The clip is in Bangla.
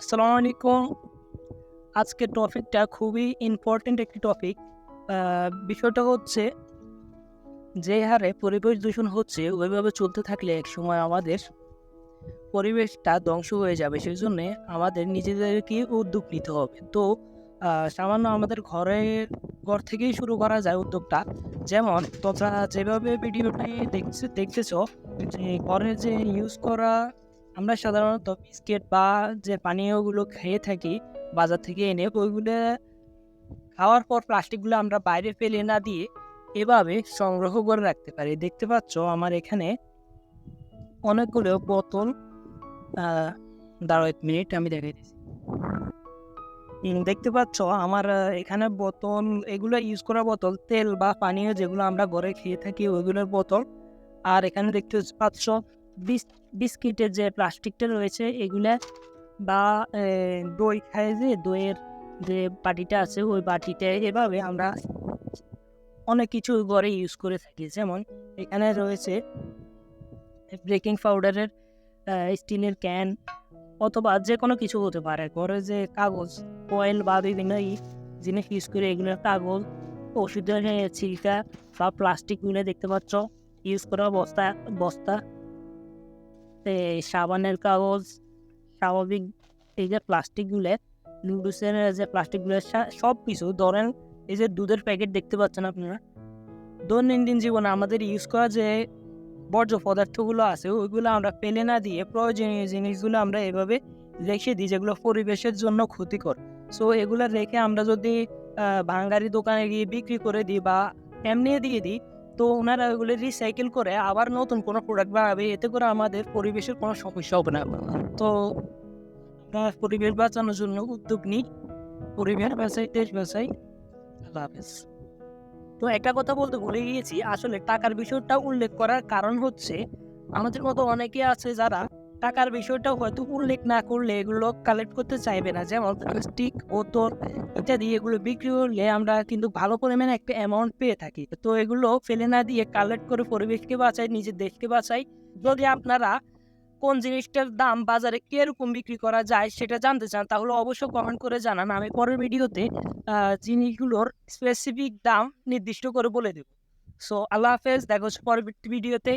আসসালামু আলাইকুম। আজকের টপিকটা খুবই ইম্পর্টেন্ট একটি টপিক। বিষয়টা হচ্ছে যে হারে পরিবেশ দূষণ হচ্ছে ওইভাবে চলতে থাকলে একসময় আমাদের পরিবেশটা ধ্বংস হয়ে যাবে। সেজন্যে আমাদের নিজেদেরকে উদ্যোগ নিতে হবে। তো সামান্য আমাদের ঘর থেকেই শুরু করা যায় উদ্যোগটা। যেমন তোমরা যেভাবে ভিডিওটি দেখতেছ যে ঘরে যে ইউজ করা আমরা সাধারণত বিস্কিট বা যে পানীয়গুলো খেয়ে থাকি বাজার থেকে এনে ওইগুলো খাওয়ার পর প্লাস্টিকগুলো আমরা বাইরে ফেলে না দিয়ে এভাবে সংগ্রহ করে রাখতে পারি। দেখতে পাচ্ছ আমার এখানে অনেকগুলো বোতল দাঁড়াও ১ মিনিট আমি দেখাইতেছি। দেখতে পাচ্ছ আমার এখানে বোতল, এগুলো ইউজ করা বোতল, তেল বা পানীয় যেগুলো আমরা ঘরে খেয়ে থাকি ওইগুলোর বোতল। আর এখানে দেখতে পাচ্ছ বিস্কিটের যে প্লাস্টিকটা রয়েছে এগুলা, বা দই খায় যে দইয়ের যে বাটিটা আছে ওই বাটিতে এভাবে আমরা অনেক কিছু ঘরে ইউজ করে থাকি। যেমন এখানে রয়েছে বেকিং পাউডারের স্টিলের ক্যান, অথবা যে কোনো কিছু হতে পারে। ঘরে যে কাগজ, ফয়েল বা বিভিন্ন জিনিস ইউজ করে এগুলোর কাগজ, ওষুধের ছিলকা বা প্লাস্টিকগুলো দেখতে পাচ্ছ, ইউজ করা বস্তা বস্তা সাবানের কাগজ, স্বাভাবিক এই যে প্লাস্টিকগুলো, নুডলসের যে প্লাস্টিকগুলো, সব কিছু ধরেন। এই যে দুধের প্যাকেট দেখতে পাচ্ছেন আপনারা, দৈনন্দিন জীবনে আমাদের ইউজ করা যে বর্জ্য পদার্থগুলো আছে ওইগুলো আমরা ফেলে না দিয়ে প্রয়োজনীয় জিনিসগুলো আমরা এভাবে রেখে দিই যেগুলো পরিবেশের জন্য ক্ষতিকর। সো এগুলো রেখে আমরা যদি ভাঙ্গারি দোকানে গিয়ে বিক্রি করে দিই বা এমনি দিয়ে দিই, তো ওনারা ওইগুলো রিসাইকেল করে আবার নতুন কোনো প্রোডাক্ট বানাবে। এতে করে আমাদের পরিবেশের কোনো সমস্যা হবে না। তো আমরা পরিবেশ বাঁচানোর জন্য উদ্যোগ নিই। পরিবেশ বাঁচাই, দেশ বাঁচাই। আল্লাহ হাফেজ। তো একটা কথা বলতে ভুলে গিয়েছি, আসলে টাকার বিষয়টা উল্লেখ করার কারণ হচ্ছে আমাদের মতো অনেকে আছে যারা টাকার বিষয়টা হয়তো উল্লেখ না করলে এগুলো কালেক্ট করতে চাইবে না। যেমন প্লাস্টিক, বোতল ইত্যাদি এগুলো বিক্রি করলে আমরা কিন্তু ভালো পরিমাণে একটা অ্যামাউন্ট পেয়ে থাকি। তো এগুলো ফেলে না দিয়ে কালেক্ট করে পরিবেশকে বাঁচাই, নিজের দেশকে বাঁচাই। যদি আপনারা কোন জিনিসটার দাম বাজারে কিরকম বিক্রি করা যায় সেটা জানতে চান তাহলে অবশ্যই কমেন্ট করে জানান। আমি পরের ভিডিওতে জিনিসগুলোর স্পেসিফিক দাম নির্দিষ্ট করে বলে দেব। সো আল্লাহ হাফেজ, দেখা হচ্ছে পরবর্তী ভিডিওতে।